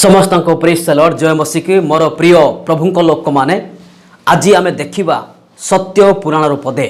समस्त को praise Lord जय मसीह की मोर प्रिय प्रभु लोक मैंने आज आम देखा सत्य पुराण पदे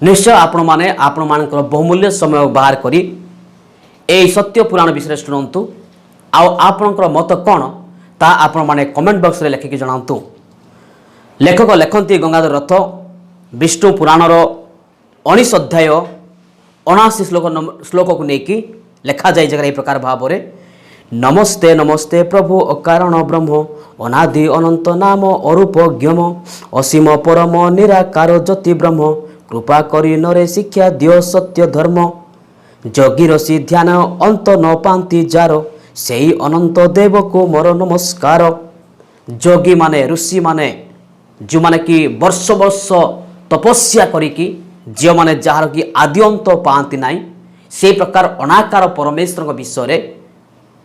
निश्चय आपण मैंने बहुमूल्य समय बाहर करी सत्य पुराण विषय शुणु आपणकर मत कौन ता आपण मैंने कमेंट बॉक्स रे लिखिक जनातु। लेखक लेखती गंगाधर रथ विष्णु पुराणर 19 अध्याय 79 श्लोक को लेकिन लिखा जाए जगह प्रकार भाव में नमस्ते नमस्ते प्रभु अकारण ब्रह्म अनादि अनंत नाम अरूप ज्ञम असीम परम निराकार ज्योति ब्रह्म कृपा करी नरे शिक्षा दियो सत्य धर्म जगी रसी ध्यान अंत न पांति जार से अनंत देव को मोर नमस्कार। जोगी माने ऋषि माने जो माने कि वर्ष वर्ष तपस्या करिकी जो माने जार की आदि अंत पांति नाई से प्रकार अनाकार परमेश्वर विषय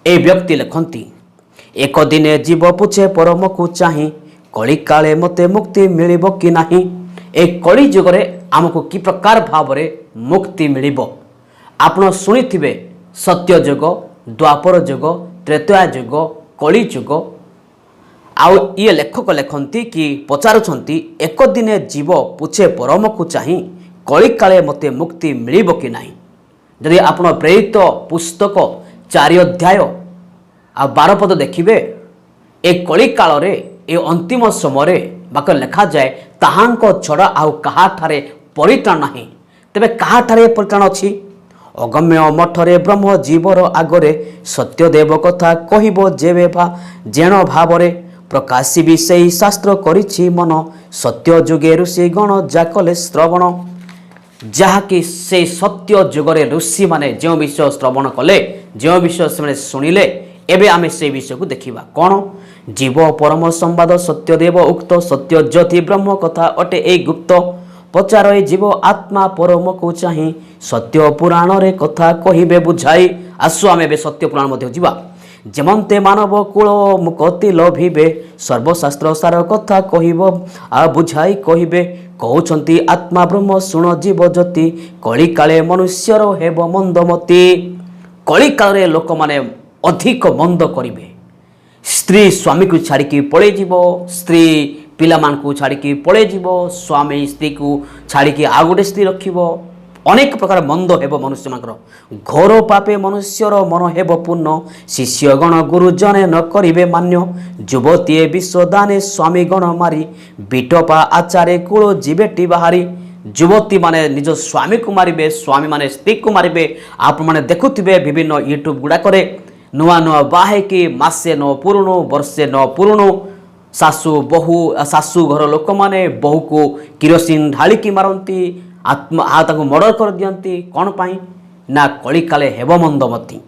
ए व्यक्ति लिखती एक दिने जीव पूछे परम को चाही कली काले मते मुक्ति मिलिबो कि नाही। ए कली जुगरे आमको कि प्रकार भाव में मुक्ति मिलिबो आपण शुणिथिबे सत्य जुग द्वापर जुग त्रेतया जुग कली जुग आउ ये लेखक लिखती कि पचारुछंती एक दिने जीव पूछे परम को चाही कली काले मते मुक्ति मिलिबो कि नाही। यदि आपण प्रेरित पुस्तक 4 अध्याय आ 12 पद देखिए ए कली काल रे ए अंतिम समय बाक लिखा जाए ताहांको छड़ा आउ कहाठारे परित्राण नाही। तेबे कहाठारे परित्राण अछि अगम्य मठरे ब्रह्म जीवर आगरे सत्यदेव कथा कहिबो जेबे भा जेण भावरे प्रकाशी विषय शास्त्र करिछि मन सत्य जुगे ऋषि गण जाकले श्रवण जहाँकि से सत्य जुगरे ऋषि माने जो विषय श्रवण कले जो विषय से शुणिले एबे आमे से विषय को देखिबा कौन जीव परम संवाद सत्यदेव उक्त सत्य ज्योति ब्रह्म कथा अटे ए गुप्त पचारे जीव आत्मा परम को चाही सत्य पुराण रे कथा कहिबे बुझाई। आसु आमे बे सत्य पुराण मध्ये जीवा जेमंते मानव कुल मुक्ति लभिबे सर्वशास्त्र सार कथा कहिबो आ बुझाई कहिबे कहउछंती आत्मा ब्रह्म सुण जीव ज्योति कली काले मनुष्यर हेब मंदमती। कली काल रे लोक माने अधिक मंद करिवे स्त्री स्वामी को छाड़ी पड़े जीव स्त्री पिला मान को छाड़ी पड़े जीव स्वामी स्त्री को छाड़ी आ गोटे स्त्री रखिबो अनेक प्रकार मंद हेब मनुष्य मानकर घोर पापे मनुष्यर मन हेब पूर्ण शिष्यगण गुरुजने न करिवे मान्य युवती विश्वदाने स्वामी गण मारी बिटपा आचारे कूल जीवेटी बाहारी। युवती माने निज स्वामी को मारिबे स्वामी माने स्त्री को मारिबे। आप माने देखुथिबे विभिन्न यूट्यूब गुड़ाक नुआ नुआ बाहे कि मासे न पुरुणु वर्षे न पुरुणु सासू घर लोक माने बहु को किरोसिन ढालिकी मारती आत्मा मर्डर कर दियंती कौन पाई ना कली काले हेब मंदमती।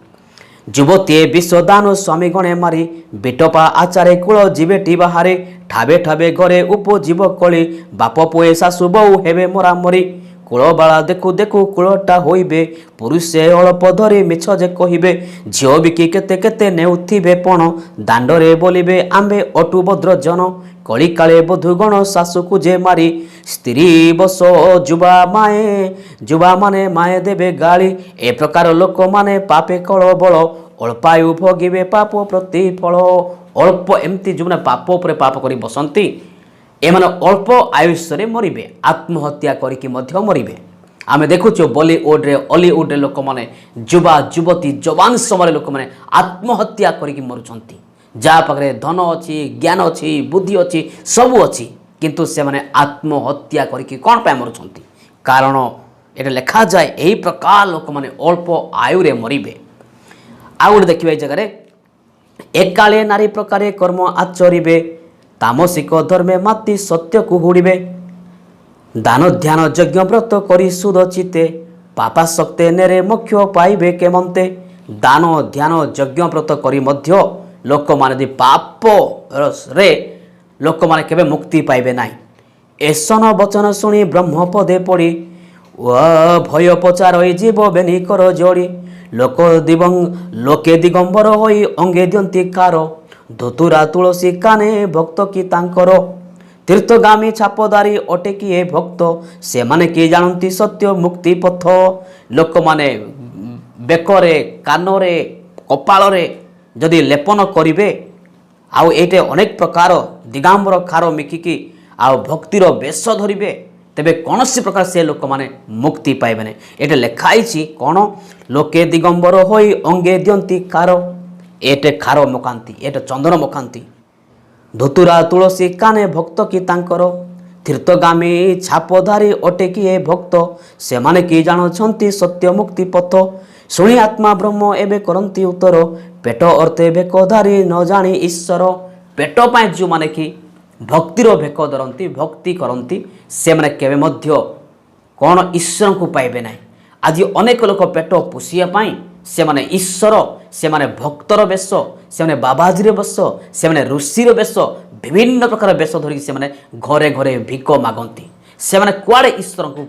युवती विश्वदान स्वामी गणे मारी बिटपा आचारे कूल जीवेटी बाहारे ठाबे ठाबे घरे उपजीव कली बाप पुए सासू बहु हेबे मरा मरी कूलबाला देखु देखु कूलटा होइबे पुरुषे अल्प धरी मिछ जे कहिबे झियो बिकी केते केते नेउथिबे पण दांडरे बोलिबे आंबे अटुभद्र जन कली काले बधुगण सासु को जे मारी स्त्री बस जुबा माने माए देबे गाली। ए प्रकार लोक माने पापे कल बल अल्पायु भोगिबे पाप प्रतिफल अल्प एमती जो मैंने पाप पर पाप करी बसंती एमाने अल्प आयुष्य मरिबे आत्महत्या करिकी मध्य मरिबे। आमे देखुछु बॉलीवुड रे हॉलीवुड रे लोक माने युवा युवती जवान समय लोक माने आत्महत्या करिकी मरुछंती जा पाखरे धन अछि ज्ञान अछि बुद्धि अछि सबु अछि किंतु से माने आत्महत्या करिकी कोन पाए मरुछंती कारण एटा लिखा जाए एही प्रकार लोक माने अल्प आयु रे मरिबे। आ गोटे देखिबे ए जगह रे एकाले नारी प्रकारे कर्म आचरिबे तामसिक धर्मे माति सत्य को हुड़िबे दान ध्यान यज्ञ व्रत करी सुध चिते पापा शक्ते नेरे मोक्ष पाइबे केमंते। दान ध्यान यज्ञ व्रत करी मध्य लोक माने पाप रे लोक माने केबे मुक्ति पाइबे नाही। एसन वचन सुनी ब्रह्म पदे पड़ी भय पचार जीव बेनी कर जोड़ी लोके दिगंबर होई अंगे दियंती कार धतुरा तुलसी काने भक्त की तांकर तीर्थगामी छापदारी अटे किए भक्त से माने कि जानती सत्य मुक्ति पथ। लोक माने बेकरे कानरे कपाଳରେ ଯଦି ଲେପନ କରିବେ ଆଉ ଏଇଟେ ଅନେକ ପ୍ରକାର ଦିଗାମ୍ବର ଖାର ମିକିକି ଆଉ ଭକ୍ତିର ବେଶ ଧରିବେ ତେବେ କୌଣସି ପ୍ରକାର ସେ ଲୋକମାନେ ମୁକ୍ତି ପାଇବେ ନାହିଁ। ଏଠି ଲେଖା ହେଇଛି କ'ଣ? ଲୋକେ ଦିଗମ୍ବର ହୋଇ ଅଙ୍ଗେ ଦିଅନ୍ତି ଖାର। ଏଟେ ଖାର ମକାନ୍ତି, ଏଟେ ଚନ୍ଦନ ମକାନ୍ତି। ଧୁତୁରା ତୁଳସୀ କାନେ ଭକ୍ତ କି ତାଙ୍କର, ତୀର୍ଥଗାମୀ ଛାପଧାରୀ ଅଟେ କିଏ ଭକ୍ତ, ସେମାନେ କି ଜାଣୁଛନ୍ତି ସତ୍ୟ ମୁକ୍ତି ପଥ। ଶୁଣି ଆତ୍ମା ବ୍ରହ୍ମ ଏବେ କରନ୍ତି ଉତ୍ତର, ପେଟ ଅର୍ଥେ ଭେକ ଧାରି ନ ଜାଣି ଈଶ୍ୱର। ପେଟ ପାଇଁ ଯେଉଁମାନେ କି ଭକ୍ତିର ଭେକ ଧରନ୍ତି, ଭକ୍ତି କରନ୍ତି, ସେମାନେ କେବେ ମଧ୍ୟ କ'ଣ ଈଶ୍ୱରଙ୍କୁ ପାଇବେ ନାହିଁ। ଆଜି ଅନେକ ଲୋକ ପେଟ ପୋଷିବା ପାଇଁ ସେମାନେ ଈଶ୍ୱର, ସେମାନେ ଭକ୍ତର ବେଶ, ସେମାନେ ବାବାଜୀର ବେଶ, ସେମାନେ ଋଷିର ବେଶ, ବିଭିନ୍ନ ପ୍ରକାର ବେଶ ଧରିକି ସେମାନେ ଘରେ ଘରେ ଭିକ ମାଗନ୍ତି। ସେମାନେ କୁଆଡ଼େ ଈଶ୍ୱରଙ୍କୁ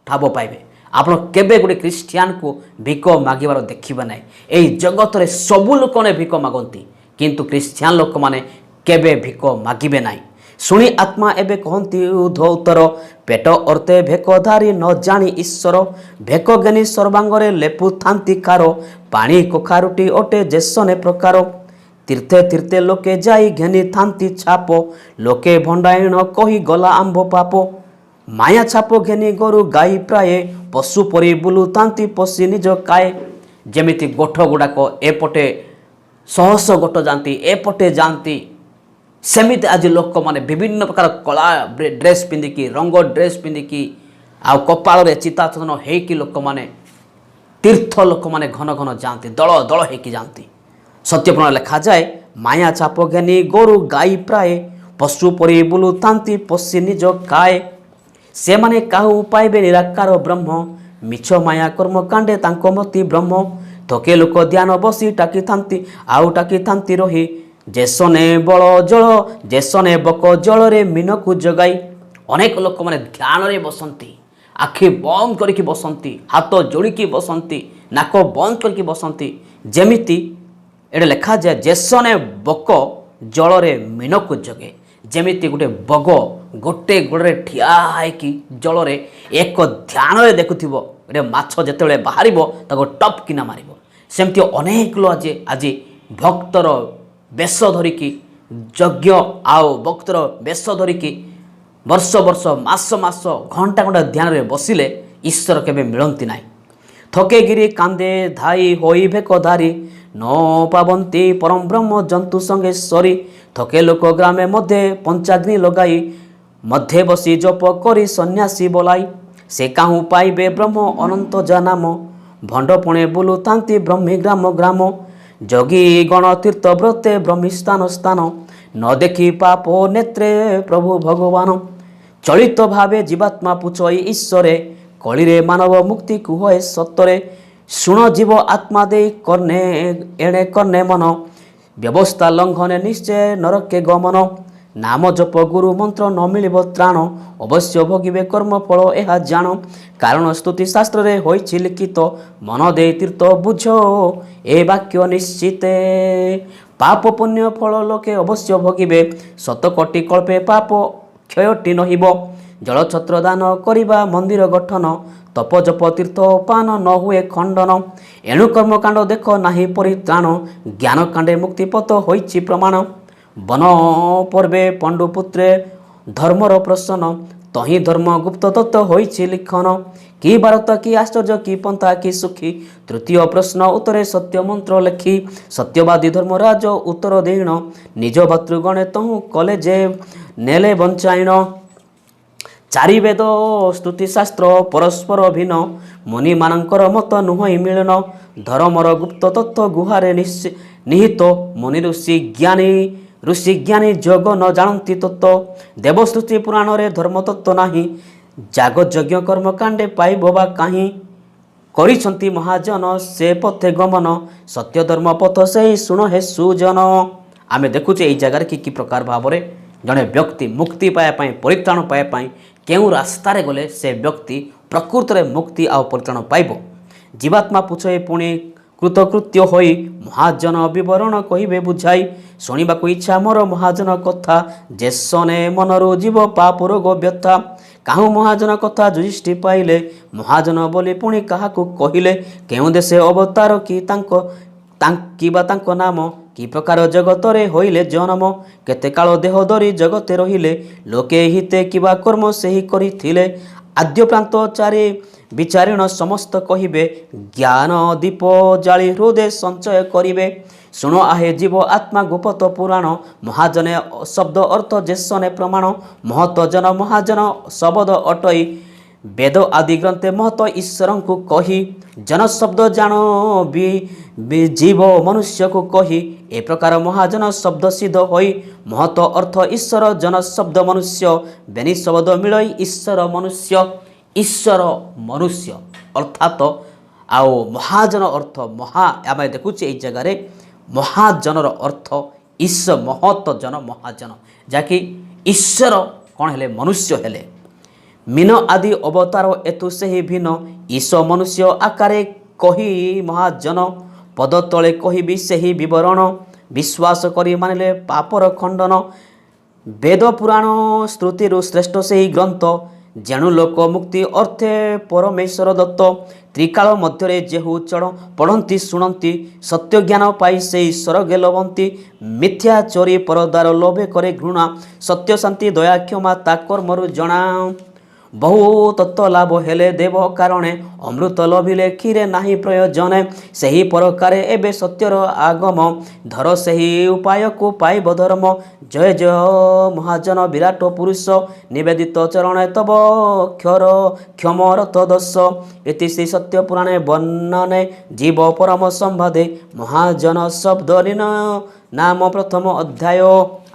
ଠାବ ପାଇବେ? ଆପଣ କେବେ ଗୋଟେ ଖ୍ରୀଷ୍ଟିଆନକୁ ଭିକ ମାଗିବାର ଦେଖିବେ ନାହିଁ। ଏହି ଜଗତରେ ସବୁ ଲୋକମାନେ ଭିକ ମାଗନ୍ତି, କିନ୍ତୁ ଖ୍ରୀଷ୍ଟିଆନ ଲୋକମାନେ କେବେ ଭିକ ମାଗିବେ ନାହିଁ। ଶୁଣି ଆତ୍ମା ଏବେ କହନ୍ତି ଉତ୍ତର, ପେଟ ଅର୍ଥେ ଭେକ ଧାରି ନ ଜାଣି ଈଶ୍ୱର। ଭେକ ଘେନି ସର୍ବାଙ୍ଗରେ ଲେପୁଥାନ୍ତି ଖାର, ପାଣି କଖାରୁଟି ଅଟେ ଯେସନେ ପ୍ରକାର। ତୀର୍ଥେ ତୀର୍ଥେ ଲୋକେ ଯାଇ ଘେନିଥାନ୍ତି ଛାପ, ଲୋକେ ଭଣ୍ଡାଇଣ କହି ଗଲା ଆମ୍ଭ ପାପ। ମାୟା ଛାପ ଘେନି ଗୋରୁ ଗାଈ ପ୍ରାୟ, ପଶୁ ପରି ବୁଲୁଥାନ୍ତି ପଶି ନିଜ କାଏ। ଯେମିତି ଗୋଠ ଗୁଡ଼ାକ ଏପଟେ ଶହ ଗୋଠ ଯାଆନ୍ତି, ଏପଟେ ଯାଆନ୍ତି, ସେମିତି ଆଜି ଲୋକମାନେ ବିଭିନ୍ନ ପ୍ରକାର କଳା ଡ୍ରେସ୍ ପିନ୍ଧିକି, ରଙ୍ଗ ଡ୍ରେସ୍ ପିନ୍ଧିକି ଆଉ କପାଳରେ ଚିତାଚନ୍ଦନ ହେଇକି ଲୋକମାନେ ତୀର୍ଥ ଲୋକମାନେ ଘନ ଘନ ଯାଆନ୍ତି, ଦଳ ଦଳ ହେଇକି ଯାଆନ୍ତି। ସତ୍ୟପୁରାଣ ଲେଖାଯାଏ, ମାୟା ଛାପ ଘେନି ଗୋରୁ ଗାଈ ପ୍ରାୟ, ପଶୁ ପରି ବୁଲୁଥାନ୍ତି ପଶି ନିଜ କାଏ। ସେମାନେ କାହୁ ପାଇବେ ନିରାକାର ବ୍ରହ୍ମ, ମିଛ ମାୟା କର୍ମ କାଣ୍ଡେ ତାଙ୍କ ମତି ବ୍ରହ୍ମ। ଥକେ ଲୋକ ଧ୍ୟାନ ବସି ଟାକିଥାନ୍ତି ଆଉ ଟାକିଥାନ୍ତି ରହି, ଯେସନେ ବଳ ଜଳ ଯେସନେ ବକ ଜଳରେ ମିନକୁ ଜଗାଇ। ଅନେକ ଲୋକମାନେ ଧ୍ୟାନରେ ବସନ୍ତି, ଆଖି ବନ୍ଦ କରିକି ବସନ୍ତି, ହାତ ଯୋଡ଼ିକି ବସନ୍ତି, ନାକ ବନ୍ଦ କରିକି ବସନ୍ତି। ଯେମିତି ଏଠି ଲେଖାଯାଏ, ଯେସନେ ବକ ଜଳରେ ମିନକୁ ଜଗେ। ଯେମିତି ଗୋଟେ ବଗ ଗୋଟେ ଗୋଡ଼ରେ ଠିଆ ହେଇକି ଜଳରେ ଏକ ଧ୍ୟାନରେ ଦେଖୁଥିବ, ଗୋଟେ ମାଛ ଯେତେବେଳେ ବାହାରିବ ତାକୁ ଟପ୍ କିନା ମାରିବ। ସେମିତି ଅନେକ ଲୋକ ଆଜି ଭକ୍ତର ବେଶ ଧରିକି, ଯଜ୍ଞ ଆଉ ଭକ୍ତର ବେଶ ଧରିକି ବର୍ଷ ବର୍ଷ, ମାସ ମାସ, ଘଣ୍ଟା ଘଣ୍ଟା ଧ୍ୟାନରେ ବସିଲେ ଈଶ୍ୱର କେବେ ମିଳନ୍ତି ନାହିଁ। ଥକେଗିରି କାନ୍ଦେ ଧାଇ ହୋଇ ଭେକ ଧାରି, ନ ପାବନ୍ତି ପରମ ବ୍ରହ୍ମ ଜନ୍ତୁ ସଙ୍ଗେ ସରି। ଥକେ ଲୋକ ଗ୍ରାମେ ମଧ୍ୟେ ପଞ୍ଚାଗ୍ନି ଲଗାଇ, ମଧ୍ୟେ ବସି ଜପ କରି ସନ୍ନ୍ୟାସୀ ବୋଲାଇ। ସେ କାହୁଁ ପାଇବେ ବ୍ରହ୍ମ ଅନନ୍ତ ଯା ନାମ, ଭଣ୍ଡ ପୁଣେ ବୁଲୁଥାନ୍ତି ବ୍ରହ୍ମୀ ଗ୍ରାମ ଗ୍ରାମ। ଯୋଗୀ ଗଣ ତୀର୍ଥ ବ୍ରତେ ବ୍ରହ୍ମୀ ସ୍ଥାନ ସ୍ଥାନ, ନ ଦେଖି ପାପ ନେତ୍ରେ ପ୍ରଭୁ ଭଗବାନ। ଚଳିତ ଭାବେ ଜୀବାତ୍ମା ପୁଛଇ ଈଶ୍ୱରେ, କଳିରେ ମାନବ ମୁକ୍ତି କୁହ ଏ ସତରେ। ଶୁଣ ଜୀବ ଆତ୍ମା ଦେଇ କର୍ଣ୍ଣେ ଏଣେ କର୍ଣ୍ଣେ ମନ, ବ୍ୟବସ୍ଥା ଲଙ୍ଘନେ ନିଶ୍ଚୟ ନରକେ ଗମନ। ନାମ ଜପ ଗୁରୁ ମନ୍ତ୍ର ନ ମିଳିବ ତ୍ରାଣ, ଅବଶ୍ୟ ଭୋଗିବେ କର୍ମ ଫଳ ଏହା ଜାଣ। କାରଣ ସ୍ତୁତି ଶାସ୍ତ୍ରରେ ହୋଇଛି ଲିଖିତ, ମନ ଦେଇ ତୀର୍ଥ ବୁଝ ଏ ବାକ୍ୟ ନିଶ୍ଚିତେ। ପାପ ପୁଣ୍ୟ ଫଳ ଲୋକେ ଅବଶ୍ୟ ଭୋଗିବେ, ଶତକୋଟି କଳ୍ପେ ପାପ କ୍ଷୟଟି ନହିବ। ଜଳଛତ୍ର ଦାନ କରିବା ମନ୍ଦିର ଗଠନ, ତପ ଜପ ତୀର୍ଥ ପାନ ନ ହୁଏ ଖଣ୍ଡନ। ଏଣୁ କର୍ମକାଣ୍ଡ ଦେଖ ନାହିଁ ପରିତ୍ରାଣ, ଜ୍ଞାନ କାଣ୍ଡେ ମୁକ୍ତିପଥ ହୋଇଛି ପ୍ରମାଣ। ବନ ପର୍ବେ ପଣ୍ଡୁପୁତ୍ରେ ଧର୍ମର ପ୍ରସନ୍ନ, ତହିଁ ଧର୍ମ ଗୁପ୍ତ ତତ୍ତ୍ୱ ହୋଇଛି ଲିଖନ। କି ଭାରତ କି ଆଶ୍ଚର୍ଯ୍ୟ କି ପନ୍ଥା କି ସୁଖୀ, ତୃତୀୟ ପ୍ରଶ୍ନ ଉତ୍ତରେ ସତ୍ୟ ମନ୍ତ୍ର ଲେଖି। ସତ୍ୟବାଦୀ ଧର୍ମରାଜ ଉତ୍ତର ଦେଇଣ, ନିଜ ଭାତୃଗଣେ ତହୁଁ କଲେ ଯେ ନେଲେ ବଞ୍ଚାଇଣ। ଚାରି ବେଦ ସ୍ତୁତି ଶାସ୍ତ୍ର ପରସ୍ପର ଭିନ୍ନ, ମୁନିମାନଙ୍କର ମତ ନୁହଁ ମିଳନ। ଧର୍ମର ଗୁପ୍ତ ତତ୍ତ୍ୱ ଗୁହାରେ ନିହିତ, ମୁନି ଋଷି ଜ୍ଞାନୀ ଯୋଗ ନ ଜାଣନ୍ତି ତତ୍ତ୍ୱ। ଦେବସ୍ତୁତି ପୁରାଣରେ ଧର୍ମ ତତ୍ତ୍ୱ ନାହିଁ, ଯାଗ ଯଜ୍ଞ କର୍ମ କାଣ୍ଡେ ପାଇବ ବା କାହିଁ। କରିଛନ୍ତି ମହାଜନ ସେ ପଥେ ଗମନ, ସତ୍ୟ ଧର୍ମ ପଥ ସେହି ଶୁଣ ହେ ସୁଜନ। ଆମେ ଦେଖୁଛେ ଏଇ ଜାଗାରେ କି ପ୍ରକାର ଭାବରେ ଜଣେ ବ୍ୟକ୍ତି ମୁକ୍ତି ପାଇବା ପାଇଁ, ପରିତ୍ରାଣ ପାଇବା ପାଇଁ କେଉଁ ରାସ୍ତାରେ ଗଲେ ସେ ବ୍ୟକ୍ତି ପ୍ରକୃତରେ ମୁକ୍ତି ଆଉ ପରିତ୍ରାଣ ପାଇବ। ଜୀବାତ୍ମା ପୁଛଇ ପୁଣି କୃତକୃତ୍ୟ ହୋଇ, ମହାଜନ ବିବରଣ କହିବେ ବୁଝାଇ। ଶୁଣିବାକୁ ଇଚ୍ଛା ମୋର ମହାଜନ କଥା, ଯେସନେ ମନରୁ ଯିବ ପାପ ରୋଗ ବ୍ୟଥା। କାହୁଁ ମହାଜନ କଥା ଯୁଧିଷ୍ଠି ପାଇଲେ, ମହାଜନ ବୋଲି ପୁଣି କାହାକୁ କହିଲେ। କେଉଁ ଦେଶେ ଅବତାର କି ତାଙ୍କ ନାମ, कि प्रकार जगतरे होइले जन्म केते काल देह धरी जगते रहिले लोके हिते किबा कर्म सेही करिथिले आद्य प्रांत चारि विचारिण समस्त कहिबे ज्ञान दीप जाली हृदय संचय करिवे शुण आहे जीव आत्मा गुप्त पुराण महाजने शब्द अर्थ जेसने प्रमाण महत जन महाजन शब्द अटई वेद आदि ग्रंथे महत ईश्वर को कही जन शब्द जान भी जीव मनुष्य को कही ए प्रकार महाजन शब्द सिद्ध होई महत अर्थ ईश्वर जन शब्द मनुष्य बेनी शब्द मिलई ईश्वर मनुष्य अर्थात आओ महाजन अर्थ महा आम देखुचे ये जगार महाजनर अर्थ ईश्वर महत जन महाजन जाकि ईश्वर कौन हेले मनुष्य हेले मीन आदि अवतार एतु से ही भिन्न ईश मनुष्य आकारे कही महाजन पद तले कहिबी सही विवरण विश्वास करी मानिले पापर खंडन वेद पुराण श्रुति श्रेष्ठ से ग्रंथ जेणु लोक मुक्ति अर्थे परमेश्वर दत्त त्रिकाल मध्य जेहु चढ़ पढ़ती शुणती सत्य ज्ञान पाई से स्वर्गे लभंती मिथ्या चोरी परदार लोभे करे घृणा सत्य शांति दया क्षमा ता कर्मरु जना बहु तत्व लाभ हेले देव कारणे अमृत लभिले क्षीरे नाही प्रयोजन सही प्रकारे एबे सत्यर आगम धर सही उपाय को पाइब धर्म जय जय महाजन विराट पुरुष निवेदित चरण तब क्षमरत दश इति श्री सत्य पुराणे वर्णने जीव परम संवादे महाजन शब्द नाम प्रथम अध्याय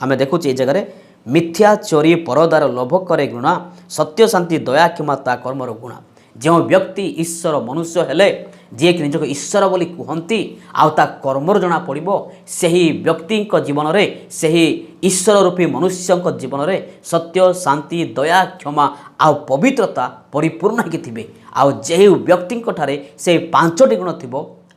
आमे देखुचे जगह मिथ्या चोरी परदार लोभ करे गुणा सत्य शांति दया क्षमता कर्मर गुणा जो व्यक्ति ईश्वर मनुष्य हेले जी कि निजक ईश्वर बोली कहती आउता कर्मर जना पड़ो सही व्यक्ति जीवन में सही ईश्वर रूपी मनुष्य जीवन में सत्य शांति दया क्षमा आ पवित्रता परिपूर्ण होते आउ जे व्यक्ति ठारे से 5टी गुण थी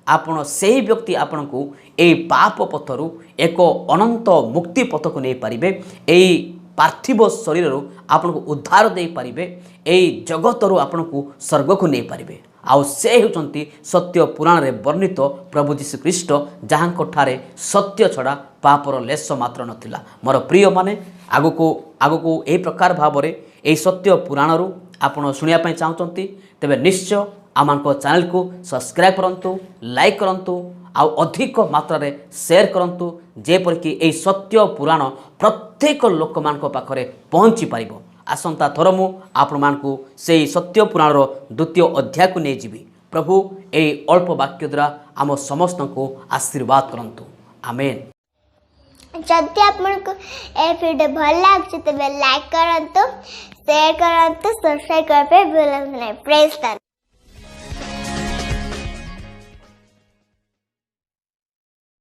आपण से व्यक्ति आपण को ए पाप पथरु एक अनंत मुक्ति पथ को नहीं पारिबे एई पार्थिव शरीर आपण को उद्धार दे पारिबे एई जगत रु आपण को स्वर्ग को नहीं पारिबे आउ से होचंती सत्य पुराण रे वर्णित प्रभु यीशु ख्रीष्ट जहां ठारे सत्य छड़ा पापर लेश मात्र नथिला मोर प्रिय माने आगको ए प्रकार भाव रे ए सत्य पुराण रु आपण सुनिया पय चाहउचंती तबे निश्चय आम चैनल को सब्सक्राइब करंतु लाइक करंतु आउ अधिक मात्रा रे शेयर करंतु जेपरिक ए सत्य पुराण प्रत्येक लोक मान पाखरे पहुँची पारिबो आसंता थर मु आपण मानकु से सत्य पुराण रो द्वितीय अध्याय को नहीं जीवी प्रभु ए अल्प वाक्य द्वारा आम समस्त को आशीर्वाद करंतु आमेन। जदि आपको ए वीडियो भल लगे तेज लाइक करंतु शेयर करंतु सब्सक्राइब करते भूलंतु नहीं। Praise the